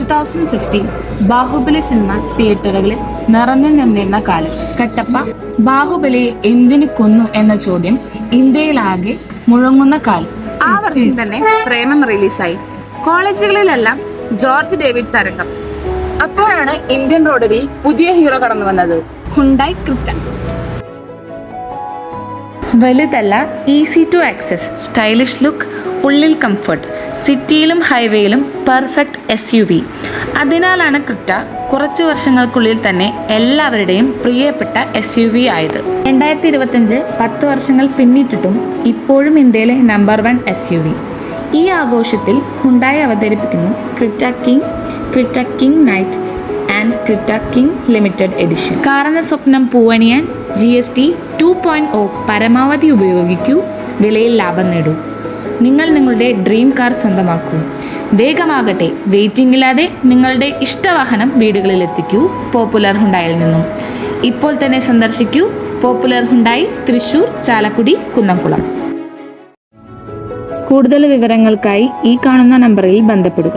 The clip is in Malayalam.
2015 ബാഹുബലി സിനിമ തിയേറ്ററുകളിൽ നിറഞ്ഞു നിന്നിരുന്ന കാലം. കട്ടപ്പ ബാഹുബലിയെ എന്തിനു കൊന്നു എന്ന ചോദ്യം ഇന്ത്യയിലാകെ മുഴങ്ങുന്ന കാലം. ആ വർഷം തന്നെ പ്രേമം റിലീസായി. കോളേജുകളിലെല്ലാം ജോർജ് ഡേവിഡ് തരംഗം. അപ്പോഴാണ് ഇന്ത്യൻ റോഡുകളിൽ പുതിയ ഹീറോ കടന്നു വന്നത്, ഹുണ്ടായ് ക്രിറ്റ. വലുതല്ല, easy to access, stylish look, ഉള്ളിൽ കംഫർട്ട്, സിറ്റിയിലും ഹൈവേയിലും പെർഫെക്റ്റ് SUV. അതിനാലാണ് ക്രിറ്റ കുറച്ച് വർഷങ്ങൾക്കുള്ളിൽ തന്നെ എല്ലാവരുടെയും പ്രിയപ്പെട്ട SUV ആയത്. 2025 10 വർഷങ്ങൾ പിന്നിട്ടിട്ടും ഇപ്പോഴും ഇന്ത്യയിലെ നമ്പർ 1 SUV. ഈ ആഘോഷത്തിൽ ഹുണ്ടായ് അവതരിപ്പിക്കുന്നു Creta king knight and Creta king limited edition. കാറെന്ന സ്വപ്നം പൂവണിയാൻ GST 2.0 പരമാവധി ഉപയോഗിക്കൂ, വിലയിൽ ലാഭം നേടൂ. നിങ്ങൾ നിങ്ങളുടെ ഡ്രീം കാർ സ്വന്തമാക്കൂ. വേഗമാകട്ടെ, വെയിറ്റിംഗ് ഇല്ലാതെ നിങ്ങളുടെ ഇഷ്ടവാഹനം വീടുകളിൽ എത്തിക്കൂ പോപ്പുലർ ഹുണ്ടായിൽ നിന്നും. ഇപ്പോൾ തന്നെ സന്ദർശിക്കൂ പോപ്പുലർ ഹുണ്ടായി, തൃശൂർ, ചാലക്കുടി, കുന്നംകുളം. കൂടുതൽ വിവരങ്ങൾക്കായി ഈ കാണുന്ന നമ്പറിൽ ബന്ധപ്പെടുക.